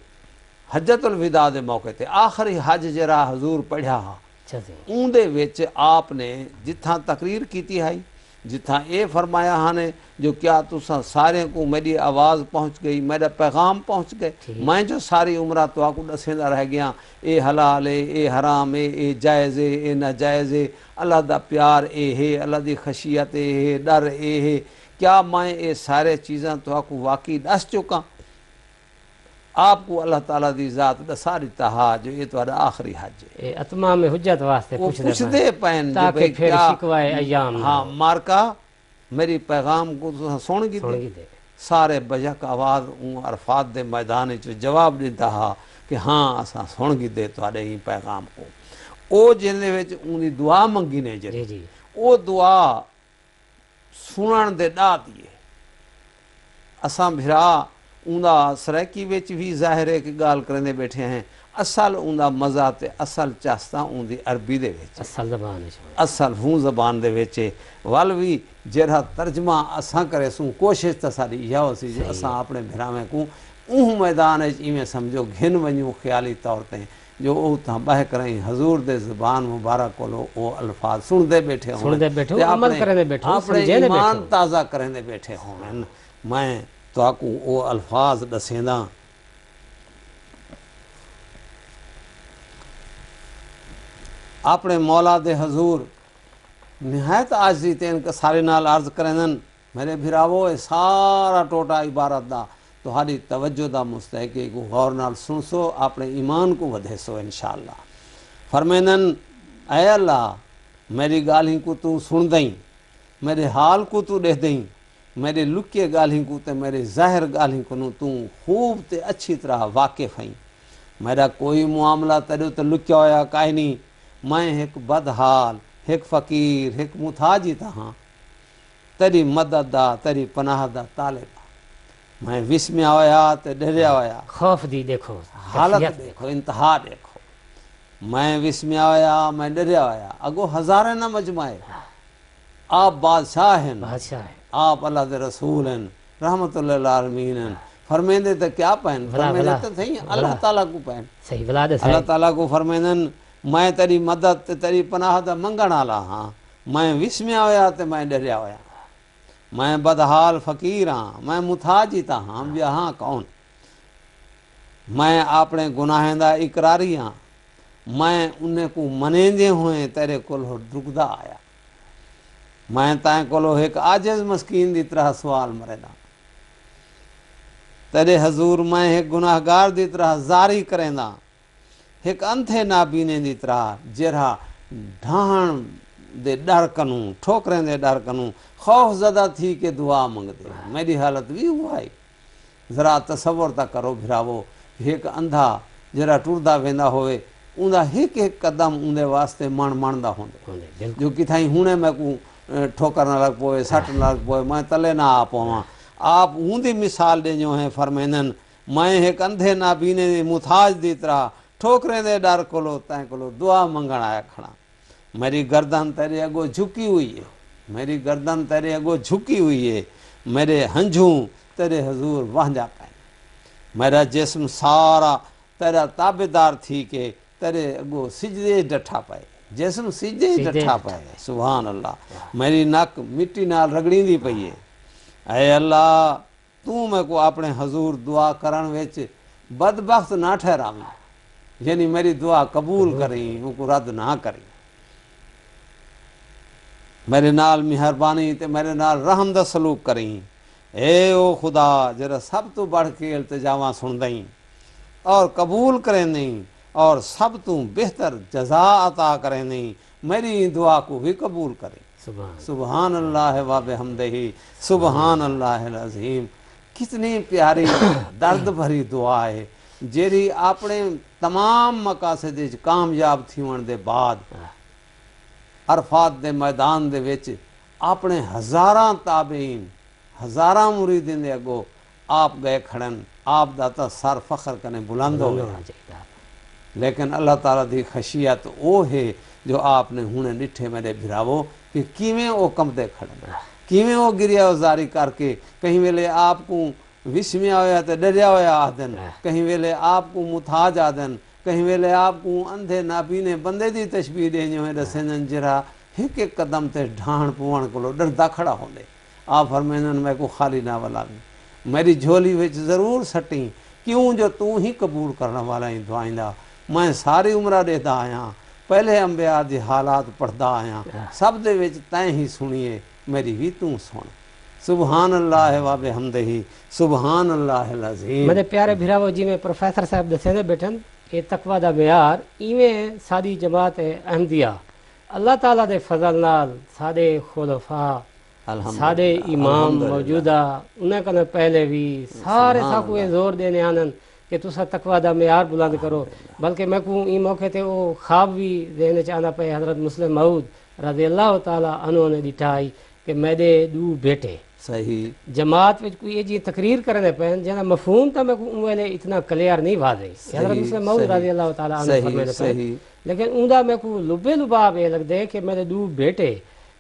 حجت الوداع دے موقع تے آخری حج جرا حضور پڑھیا ہا اون دے وچ آپ نے جتھاں تقریر کیتی ہے جتھاں اے فرمایا ہانے جو کیا تساں سارے کو میری آواز پہنچ گئی میرا پیغام پہنچ گئے میں جو ساری عمرہ تو آکو دسیندہ رہ گیا اے حلال ہے اے حرام ہے اے جائز ہے اے ناجائز ہے اللہ دا پیار اے ہے اللہ دی خشیت اے ہے ڈر اے ہے کیا میں اے سارے چیزاں تو آکو واقعی دس چکا آپ کو اللہ تعالیٰ دی ذات دساری تہا جو یہ تو آخری حج ہے اتمام حجت واسطے کچھ دے پہن تاکہ پھر شکوائے ایام ہاں مارکا میری پیغام کو سن گی دے سارے بجک آواز عرفات دے میدان جواب دیتا ہا کہ ہاں اساں سن گی دے تو آدھے ہی پیغام کو او جنہیں ویچ انہی دعا منگی نے جرے او دعا سنن دے ڈا دیئے اساں بھرا اوندا سرائکی ویچ بھی ظاہر ہے کہ گال کرنے بیٹھے ہیں اصل اوندا مزہ تے اصل چاستا اون دی عربی دے وچ اصل زبان ہے اصل ہوں زبان دے وچ ول وی جڑا ترجمہ اساں کرے سوں کوشش تا ساری یا سی جو اساں اپنے بھراویں کو اوہ میدان وچ ایویں سمجھو گھن ونجو خیالی طور تے جو او تاں بہ کریں حضور دے زبان مبارک کولو او الفاظ سن دے بیٹھے ہوں سن دے بیٹھو عمل کرنے بیٹھو اپنے سمجھے نے ایمان بیٹھو تازہ کرنے بیٹھے ہوں میں تو آکو او الفاظ دسینداں اپنے مولا دے حضور نہایت عاجزی تے ان کے سارے نال عرض کرنن میرے بھراوو اے سارا ٹوٹا عبارت دا تہاڈی توجہ دا مستحق ہے کو غور نال سن سو اپنے ایمان کو ودھے سو انشاءاللہ فرمینن اے اللہ میری گالیں کو تو سن دیں میرے حال کو تو دے دیں میرے لکے گالیں کو تے میرے ظاہر گالیں کو تو خوب تے اچھی طرح واقف ہیں میرا کوئی معاملہ تیرے تے لکیا ہویا کائیں نہیں میں ایک بدحال ایک فقیر ایک محتاجی تہاں تیری مدد دا تیری پناہ دا طالب میں وسمیا ہویا تے ڈریا ہویا خوف دی دیکھو حالت دیکھو انتہا دیکھو میں وسمیا ہویا میں ڈریا ہویا اگو ہزاریں نہ مجمع آپ بادشاہ ہیں بادشاہ ہے آپ اللہ دے رسول ہیں رحمت اللہ العالمین ہیں فرمیندے تے کیا پہن فرمیندے تے تھیں اللہ تعالیٰ کو پہن صحیح ولادت ہے اللہ تعالیٰ کو فرمیندن میں تیری مدد تے تیری پناہ دا منگن آلا ہاں میں وسمیا ہویا تے میں ڈریا ہویا میں بدحال فقیر ہاں میں محتاجی تا ہاں یہاں کون میں اپنے گناہیں دا اقراری ہاں میں انہیں کو منیندے ہوئے تیرے کولو ڈگدا آیا میں تائیں کولو ایک عاجز مسکین دی طرح سوال مرے تیرے حضور میں ایک گناہگار دی طرح زاری کریں دا ایک انتھے نابینے دی طرح جرہا ڈھان دے ڈر کنوں ٹھوکریں دے ڈر کنوں خوف زدہ تھی کہ دعا منگ دے میری حالت بھی ہوا ہے ذرا تصور تا کرو بھراوو ایک اندھا جرا ٹردا ویندا ہوئے اوندا ایک ایک قدم اندے واسطے مندا ہوندے جو کتھائیں ہونے میں کو ٹھوکر نہ لگ پوئے سٹ نہ لگ پوئے میں تلے نہ آ پواں آپ اوندی مثال دے جو ہیں فرمینن میں ایک اندھے نابینے دی محتاج دی طرح ٹھوکریں دے ڈر کولو تائیں کولو دعا منگن آیا کھڑا میری گردن تیرے اگو جھکی ہوئی ہے میری گردن تیرے اگو جھکی ہوئی ہے میرے ہنجھوں تیرے حضور وہنجا پائیں میرا جسم سارا تیرا تابدار تھی کہ تیرے اگو سجدے ڈٹھا پائے جسم سجدے ڈٹھا پائے سبحان اللہ میری نک مٹی نال رگڑی دی پئی ہے اے اللہ تو میں کو اپنے حضور دعا کرن وچ بدبخت نہ ٹھہراویں یعنی میری دعا قبول کریں ان کو رد نہ کریں میرے نال مہربانی تے میرے نال رحم دا سلوک کریں اے او خدا جرا سب تو بڑھ کے التجاواں سن دیں اور قبول کریں دیں اور سب تو بہتر جزا عطا کریں دیں میری دعا کو بھی قبول کریں سبحان اللہ و بحمدہ سبحان اللہ العظیم کتنی پیاری درد بھری دعا ہے جیری اپنے تمام مقاصد کامیاب تھیون دے بعد عرفات دے میدان دے وچ اپنے ہزاراں تابعین ہزاراں مریدین دے اگو آپ گئے کھڑن آپ دا سر فخر کنے بلند ہو گیا لیکن اللہ تعالیٰ دی خشیت او ہے جو آپ نے ہونے ڈٹھے میرے بھراوو کہ کیویں او کم دے کھڑن کیویں او گریا ازاری کر کے کہیں ویلے آپ کو وسمیا ہویا تے ڈریا ہویا آدن کہیں ویلے آپ کو محتاج آدن کہیں ویلے آپ کو اندھے نابینے بندے دی تشبیح دیں جو ہے رسینن جرا ایک ایک قدم تے ڈھان پوان کو لو ڈردا کھڑا ہوندے آپ فرمینن میں کو خالی نہ والا میری جھولی وچ ضرور سٹیں کیوں جو تو ہی قبول کرنے والا ہی دعائیں دا میں ساری عمرہ دیتا آیا پہلے انبیاء دی حالات پڑھدا آیا سب دے وچ تائیں ہی سنیے میری بھی تو سن سبحان اللہ و بحمدہ سبحان اللہ العظیم میرے پیارے بھراو جی میں پروفیسر صاحب دسے دے بیٹھن یہ تقوی دا معیار ایویں ساری جماعت احمدیہ اللہ تعالیٰ دے فضل نال سارے خلفاء سارے امام موجودہ انہیں کنے پہلے بھی سارے ساکو زور دینے آنن کہ تسا تقوی دا معیار بلند کرو بلکہ میں کو این موقع تے وہ خواب بھی دینے چاہنا پہ حضرت مسلم موعود رضی اللہ تعالیٰ عنہ نے ڈٹھائی کہ میرے دو بیٹے صحیح جماعت وچ کوئی جی تقریر کرنے پین جنا مفہوم تا میں کو ویلے اتنا کلیئر نہیں واضح حضرت مسلم موعود رضی اللہ تعالی عنہ فرماتے صحیح لیکن اوندا میں کو لبے لباب یہ لگ دے کہ میرے دو بیٹے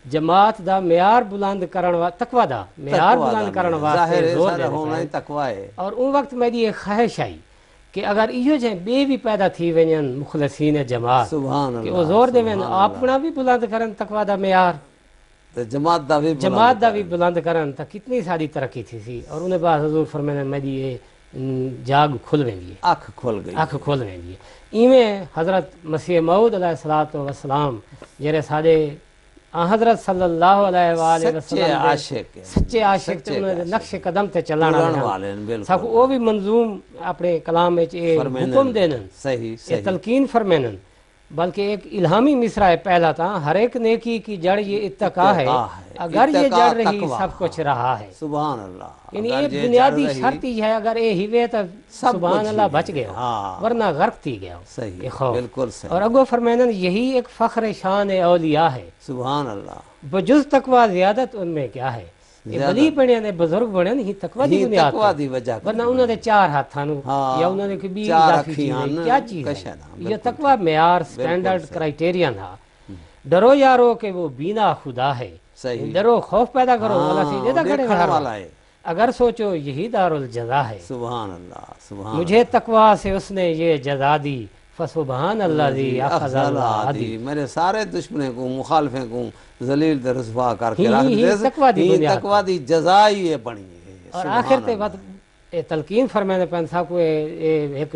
جماعت دا معیار بلند کرن تقوی دا معیار بلند کرن واسطے زور دے ہونا ہی تقوی ہے اور ان وقت میری ایک خواہش آئی کہ اگر ایو جے بے بھی پیدا تھی ونجن مخلصین جماعت سبحان کہ اللہ وہ زور دے ون اپنا بھی بلند کرن تقوی دا معیار تے جماعت دا بھی جماعت دا بھی بلند کرن تا کتنی ساری ترقی تھی سی اور انہیں بعد حضور فرمانے میری یہ جاگ کھل ویندی ہے اکھ کھل گئی اکھ کھل ویندی ہے ایویں حضرت مسیح موعود علیہ الصلوۃ والسلام جڑے ساڈے حضرت صلی اللہ علیہ وآلہ وسلم سچے عاشق تے انہاں دے نقش قدم تے چلن والے ساکو او بھی منظوم اپنے کلام وچ حکم دینن صحیح یہ تلقین فرمینن بلکہ ایک الہامی مصرع ہے پہلا تھا ہر ایک نیکی کی جڑ یہ اتقا ہے اگر یہ جڑ رہی سب کچھ رہا ہے سبحان اللہ یعنی یہ بنیادی شرط ہی ہے اگر یہ ہیوے تو سبحان اللہ بچ گیا ورنہ غرق تھی گیا صحیح بالکل صحیح اور اگو فرمینن یہی ایک فخر شان اولیاء ہے سبحان اللہ بجز تقوی زیادت ان میں کیا ہے یہ بلی بنے نے بزرگ بنے نہیں تقوی دی بنیاد دی وجہ ورنہ انہوں نے چار ہاتھاں یا انہوں نے کوئی بھی اضافی چیز کیا چیز ہے یہ تقوی معیار سٹینڈرڈ کرائٹیریا تھا ڈرو یارو کہ وہ بینا خدا ہے ڈرو خوف پیدا کرو اللہ سے دیتا کرے والا ہے اگر سوچو یہی دار الجزا ہے سبحان اللہ سبحان مجھے تقوی سے اس نے یہ جزا دی فسبحان اللہ دی افضل عادی میرے سارے دشمنوں کو مخالفیں کو ذلیل تے رسوا کر کے رکھ دے تقوی دی جزا ہی بنی ہے اور آخر تے بات تلقین فرمانے پہن سا کو ایک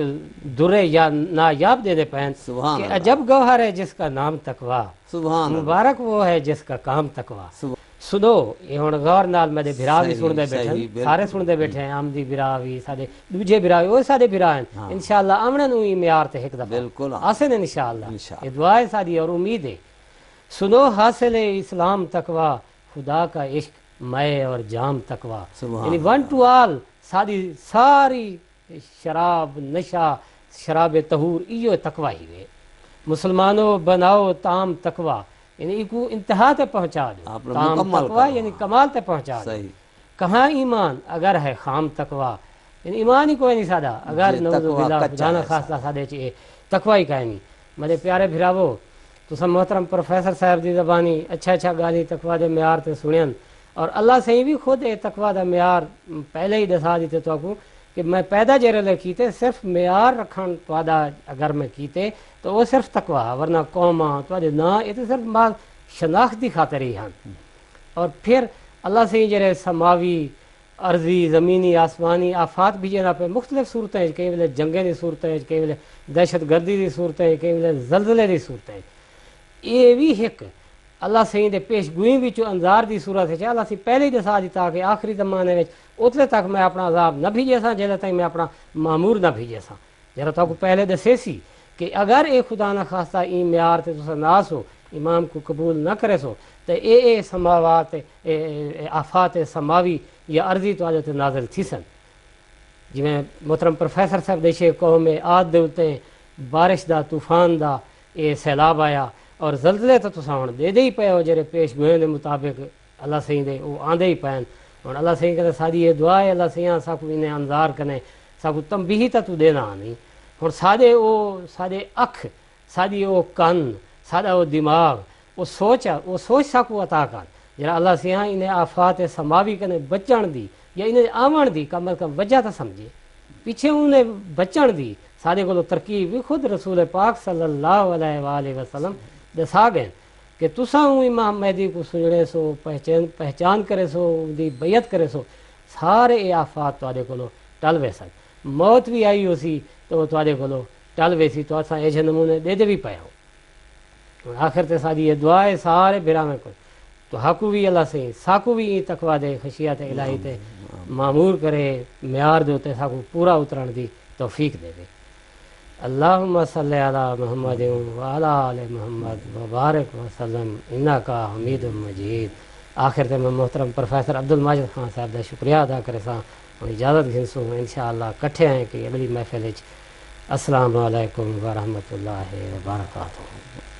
درے یا نایاب دینے پہن کہ عجب گوہر ہے جس کا نام تقوی سبحان مبارک وہ ہے جس کا کام تقوی سنو یہ ہن غور نال میرے بھرا بھی سن دے بیٹھے سارے سن دے بیٹھے ہیں آمدی بھرا بھی سارے دوجے بھرا بھی وہ سارے بھرا ہیں انشاءاللہ آمنے نو ہی معیار تے ایک دفعہ بالکل حاصل انشاءاللہ یہ دعا ہے ساری اور امید ہے سنو حاصل اسلام تقوی خدا کا عشق مے اور جام تقوی یعنی ون ٹو آل ساری شراب نشہ شراب طہور ایو تقوی ہی ہے مسلمانوں بناؤ تام تقوی یعنی کو انتہا تے پہنچا دو تام تقوی یعنی کمال تے پہنچا دو کہاں ایمان اگر ہے خام تقوی یعنی ایمان ہی کوئی نہیں سادہ اگر نعوذ باللہ خدا نہ خاصہ سادے چاہیے تقوی ہی کہیں نہیں میرے پیارے بھراوو تو سب محترم پروفیسر صاحب دی زبانی اچھا گالی تقوی دے معیار تے سنین اور اللہ سے بھی خود تقوی دا معیار پہلے ہی دسا دیتے تو کو کہ میں پیدا جرلے کیتے صرف معیار رکھن توادا اگر میں کیتے تو وہ صرف تقوی ورنہ قوماں تواڈے نا یہ تو صرف مال شناختی خاطر ہی ہیں اور پھر اللہ سے جڑے سماوی عرضی زمینی آسمانی آفات بھی جنا پہ مختلف صورتیں کئی ویلے جنگیں دی صورتیں کئی ویلے دہشت گردی دی صورتیں کئی ویلے زلزلے دی صورتیں یہ بھی ایک اللہ سے دے پیش گوئی وچوں انذار دی صورت ہے اللہ سے پہلے ہی دسا دیتا کہ آخری زمانے وچ اتلے تک میں اپنا عذاب نہ بھیجے سا جلے تک میں اپنا معمور نہ بھیجے سا جرا تو پہلے دسے سی کہ اگر اے خدا نہ خواستہ این معیار تے تساں نہ سو امام کو قبول نہ کرے سو تے اے سماوات آفات سماوی یا عرضی تو تے نازل تھی سن جی میں محترم پروفیسر صاحب دیشے قوم عاد دے اتے بارش دا طوفان دا اے سیلاب آیا اور زلزلے تو تساں ہن دے ہی پے ہو جڑے پیش گوئیں دے مطابق اللہ سہی دے وہ آندے ہی پین ہن اللہ سہی کہتے ساری یہ دعا ہے اللہ سہی ساکو انہیں انذار کنے ساکو تنبیہی تا تو دینا نہیں ہن سادے اکھ سادی وہ کن سادہ وہ دماغ وہ سوچ ساکو عطا کر جڑا اللہ سہی انہیں آفات سماوی کنے بچن دی یا انہیں آمن دی کم از کم وجہ تا سمجھے پیچھے انہیں بچن دی سادے کو ترکیب بھی خود رسول پاک صلی اللہ علیہ وآلہ وسلم دسا گئے کہ تساں امام مہدی کو سننے سو پہچان کرے سو دی بیعت کرے سو سارے اے آفات تواڈے کولو ٹل وے سن موت بھی آئی ہو سی تو تواڈے کولو ٹل وے سی تو اساں ایجے نمونے دے بھی پے ہو آخر تے ساری یہ دعا ہے سارے بھراویں کو تو حقو بھی اللہ سے ساکو بھی تقوی دے خشیت الہی تے معمور کرے معیار دے تے ساکو پورا اترن دی توفیق دے دے اللہم صلی علی محمد وعلی آل محمد وبارک وسلم انکا حمید مجید آخر تے میں محترم پروفیسر عبدالماجد خان صاحب دا شکریہ ادا کرے سا اجازت گھنسوں انشاءاللہ کٹھے ہیں کہ اگلی محفل السلام علیکم ورحمۃ اللہ وبرکاتہ